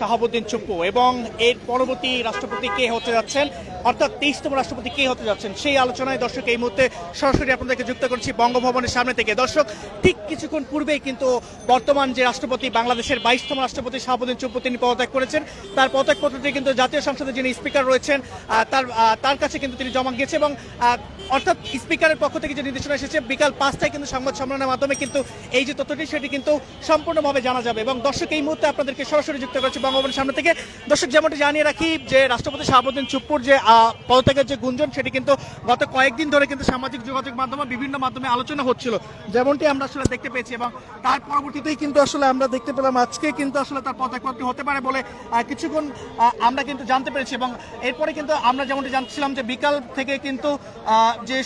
শাহাবুদ্দিন চুপ্পু এবং এর পরবর্তী রাষ্ট্রপতি কে হতে যাচ্ছেন, অর্থাৎ 23তম রাষ্ট্রপতি কে হতে যাচ্ছেন, সেই আলোচনায় দর্শক এই মুহূর্তে সরাসরি আপনাদেরকে যুক্ত করছি বঙ্গভবনের সামনে থেকে। দর্শক, ঠিক কিছুক্ষণ পূর্বেই কিন্তু বর্তমান যে রাষ্ট্রপতি, বাংলাদেশের 22তম রাষ্ট্রপতি শাহাবুদ্দিন চুপ্পু, তিনি পদত্যাগ করেছেন। তার পদত্যাগপত্রটি কিন্তু জাতীয় সংসদের যিনি স্পিকার রয়েছেন তার কাছে কিন্তু তিনি জমা গিয়েছে এবং অর্থাৎ স্পিকারের পক্ষ থেকে যে নির্দেশনা এসেছে বিকাল 5টায় কিন্তু সংবাদ সম্মেলনের মাধ্যমে কিন্তু এই যে তথ্যটি সেটি কিন্তু সম্পূর্ণভাবে জানা যাবে। এবং দর্শক, এই মুহূর্তে আপনাদেরকে সরাসরি যুক্ত করেছে বঙ্গভবনের সামনে থেকে। দর্শক, যেমনটি জানিয়ে রাখি যে রাষ্ট্রপতি শাহাবুদ্দিন চুপ্পুর যে পদত্যাগের যে গুঞ্জন, সেটি কিন্তু গত কয়েকদিন ধরে কিন্তু সামাজিক যোগাযোগ মাধ্যমে বিভিন্ন মাধ্যমে আলোচনা হচ্ছিল, যেমনটি আমরা আসলে দেখতে পেয়েছি। এবং তার পরবর্তীতেই কিন্তু আসলে আমরা দেখতে পেলাম আজকে কিন্তু আসলে তার পদত্যাগপত্র হতে পারে বলে কিছুক্ষণ আমরা কিন্তু জানতে পেরেছি। এবং এরপরে কিন্তু আমরা যেমনটি জানছিলাম যে বিকাল থেকে কিন্তু যে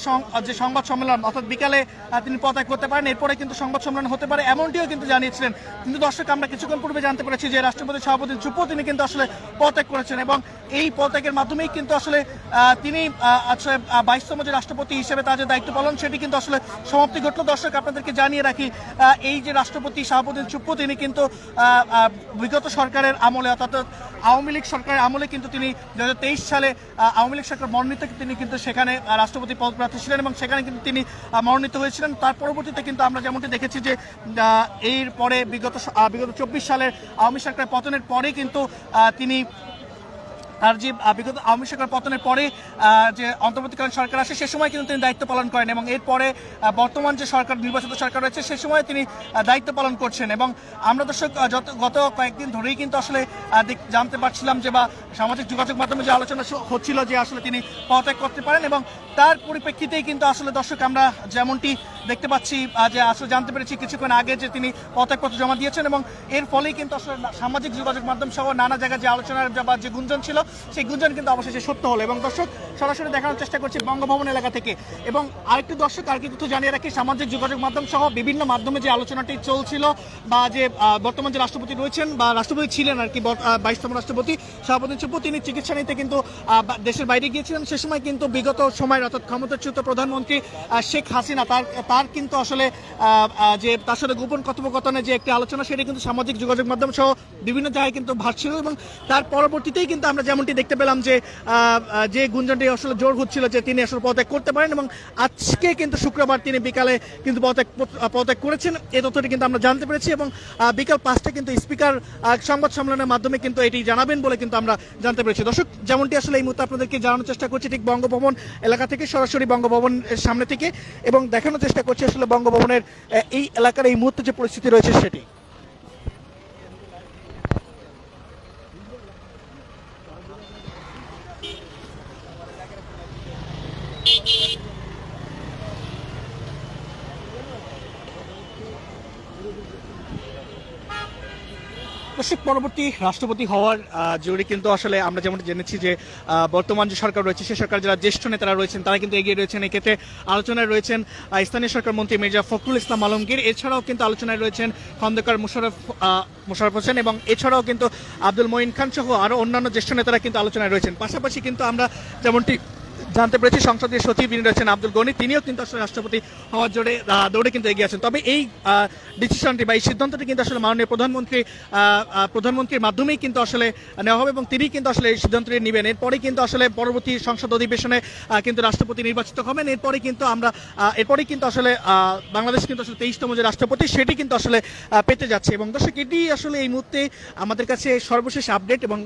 সংবাদ সম্মেলন, অর্থাৎ বিকালে তিনি পদত্যাগ করতে পারেন, এরপরে কিন্তু সংবাদ সম্মেলন হতে পারে এমনটিও কিন্তু জানিয়েছিলেন। কিন্তু দর্শক, আমরা কিছুক্ষণ পূর্বে জানতে পেরেছি যে রাষ্ট্রপতি শাহাবুদ্দিন চুপ্পু তিনি কিন্তু আসলে পদত্যাগ করেছেন এবং এই পদত্যাগের মাধ্যমেই কিন্তু আসলে তিনি আসলে 22তম যে রাষ্ট্রপতি হিসেবে তার যে দায়িত্ব পালন, সেটি কিন্তু আসলে সমাপ্তি ঘটল। দর্শক, আপনাদেরকে জানিয়ে রাখি এই যে রাষ্ট্রপতি শাহাবুদ্দিন চুপ্পু, তিনি কিন্তু বিগত সরকারের আমলে, অর্থাৎ আওয়ামী লীগ সরকারের আমলে কিন্তু তিনি 2023 সালে আওয়ামী লীগ সরকার মনোনীত, তিনি কিন্তু সেখানে রাষ্ট্রপতি পদপ্রার্থী ছিলেন এবং সেখানে কিন্তু তিনি মনোনীত হয়েছিলেন। তার পরবর্তীতে কিন্তু আমরা যেমনটি দেখেছি যে এর পরে বিগত 24 সালের আওয়ামী সরকারের পতনের পরে কিন্তু তিনি আর যে বিগত আওয়ামী সরকার পতনের পরে যে অন্তর্বর্তীকালীন সরকার আসে, সে সময় কিন্তু তিনি দায়িত্ব পালন করেন এবং এরপরে বর্তমান যে সরকার, নির্বাচিত সরকার রয়েছে, সে সময় তিনি দায়িত্ব পালন করছেন। এবং আমরা দর্শক গত কয়েকদিন ধরেই কিন্তু আসলে জানতে পারছিলাম যে বা সামাজিক যোগাযোগ মাধ্যমে যে আলোচনা হচ্ছিল যে আসলে তিনি পদত্যাগ করতে পারেন এবং তার পরিপ্রেক্ষিতেই কিন্তু আসলে দর্শক আমরা যেমনটি দেখতে পাচ্ছি যে আসলে জানতে পেরেছি কিছুক্ষণ আগে যে তিনি পদত্যাগপত্র জমা দিয়েছেন এবং এর ফলেই কিন্তু আসলে সামাজিক যোগাযোগ মাধ্যম সহ নানা জায়গায় যে আলোচনার বা যে গুঞ্জন ছিল, সেই গুঞ্জন কিন্তু অবশেষে সত্য হলো। এবং দর্শক, সরাসরি দেখানোর চেষ্টা করছি বঙ্গভবন এলাকা থেকে। এবং আরেকটু দর্শক আর কিছু জানিয়ে রাখি, সামাজিক যোগাযোগ মাধ্যম সহ বিভিন্ন মাধ্যমে যে আলোচনাটি চলছিল বা যে বর্তমান যে রাষ্ট্রপতি রয়েছেন বা রাষ্ট্রপতি ছিলেন আর কি, 22তম রাষ্ট্রপতি শাহাবুদ্দিন চুপ্পু, তিনি চিকিৎসা নিতে কিন্তু দেশের বাইরে গিয়েছিলেন। সে সময় কিন্তু বিগত সময়ের, অর্থাৎ ক্ষমতাচ্যুত প্রধানমন্ত্রী শেখ হাসিনা তার কিন্তু আসলে যে তার সাথে গোপন কথোপকথনের যে একটি আলোচনা, সেটি কিন্তু সামাজিক যোগাযোগ মাধ্যম সহ বিভিন্ন জায়গায় কিন্তু ভাসছিল। এবং তার পরবর্তীতেই কিন্তু আমরা যেমনটি দেখতে পেলাম যে গুঞ্জনটি আসলে জোর হচ্ছিল যে তিনি আসলে পদত্যাগ করতে পারেন এবং আজকে কিন্তু শুক্রবার তিনি বিকালে কিন্তু পদত্যাগ করেছেন, এই তথ্যটি কিন্তু আমরা জানতে পেরেছি। এবং বিকাল 5টায় কিন্তু স্পিকার সংবাদ সম্মেলনের মাধ্যমে কিন্তু এটি জানাবেন বলে কিন্তু আমরা জানতে পেরেছি। দর্শক, যেমনটি আসলে এই মুহূর্তে আপনাদেরকে জানানোর চেষ্টা করছি ঠিক বঙ্গভবন এলাকা থেকে, সরাসরি বঙ্গভবনের সামনে থেকে, এবং দেখানোর চেষ্টা করছি আসলে বঙ্গভবনের এই এলাকার এই মুহূর্তে যে পরিস্থিতি রয়েছে সেটি। পরবর্তী রাষ্ট্রপতি হওয়ার জরুরি কিন্তু আসলে আমরা যেমন জেনেছি যে বর্তমান যে সরকার রয়েছে, সে সরকার যারা জ্যেষ্ঠ নেতারা রয়েছেন তারা কিন্তু এগিয়ে রয়েছেন। এক্ষেত্রে আলোচনায় রয়েছেন স্থানীয় সরকার মন্ত্রী মির্জা ফখরুল ইসলাম আলমগীর, এছাড়াও কিন্তু আলোচনায় রয়েছেন খন্দকার মোশাররফ হোসেন এবং এছাড়াও কিন্তু আব্দুল মঈন খান সহ আরও অন্যান্য জ্যেষ্ঠ নেতারা কিন্তু আলোচনায় রয়েছেন। পাশাপাশি কিন্তু আমরা যেমনটি জানতে পেরেছি সংসদীয় সচিব যিনি রয়েছেন আব্দুল গনি, তিনিও কিন্তু আসলে রাষ্ট্রপতি হওয়ার দৌড়ে কিন্তু এগিয়ে আছেন। তবে এই ডিসিশনটি বা এই সিদ্ধান্তটি কিন্তু আসলে মাননীয় প্রধানমন্ত্রীর মাধ্যমেই কিন্তু আসলে নেওয়া হবে এবং তিনি কিন্তু আসলে এই সিদ্ধান্তটি নেবেন। এরপরে কিন্তু আসলে পরবর্তী সংসদ অধিবেশনে কিন্তু রাষ্ট্রপতি নির্বাচিত হবেন। এরপরে কিন্তু আসলে বাংলাদেশ কিন্তু আসলে 23তম যে রাষ্ট্রপতি, সেটি কিন্তু আসলে পেতে যাচ্ছে। এবং দর্শক, এটি আসলে এই মুহূর্তে আমাদের কাছে সর্বশেষ আপডেট। এবং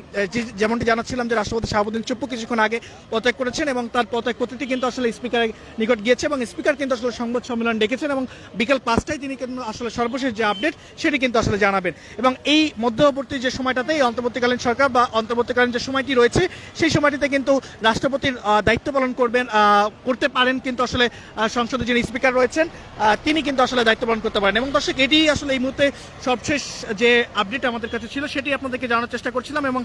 যেমনটি জানাচ্ছিলাম যে রাষ্ট্রপতি শাহাবুদ্দিন চুপ্পু কিছুক্ষণ আগে পদত্যাগ করেছেন এবং তার পদত্যাগপত্রটি কিন্তু আসলে স্পিকারের নিকট গিয়েছে এবং স্পিকার কিন্তু আসলে সংবাদ সম্মেলন ডেকেছেন এবং বিকাল 5টায় তিনি কিন্তু আসলে সর্বশেষ যে আপডেট সেটি কিন্তু আসলে জানাবেন। এবং এই মধ্যবর্তী যে সময়টাতে এই অন্তর্বর্তীকালীন সরকার বা অন্তর্বর্তীকালীন যে সময়টি রয়েছে, সেই সময়টিতে কিন্তু রাষ্ট্রপতির দায়িত্ব পালন করতে পারেন কিন্তু আসলে সংসদে যিনি স্পিকার রয়েছেন তিনি কিন্তু আসলে দায়িত্ব পালন করতে পারেন। এবং দর্শক, এটি আসলে এই মুহূর্তে সবশেষ যে আপডেট আমাদের কাছে ছিল সেটি আপনাদেরকে জানার চেষ্টা করছিলাম। এবং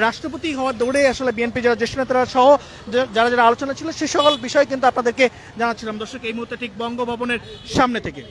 রাষ্ট্রপতি হওয়ার দৌড়ে আসলে বিএনপি যারা জ্যেষ্ঠ নেতারা সহ যারা আলোচনা ছিল সে সকল বিষয় কিন্তু আপনাদেরকে জানাচ্ছিলাম। দর্শক, এই মুহূর্তে ঠিক বঙ্গভবনের সামনে থেকে।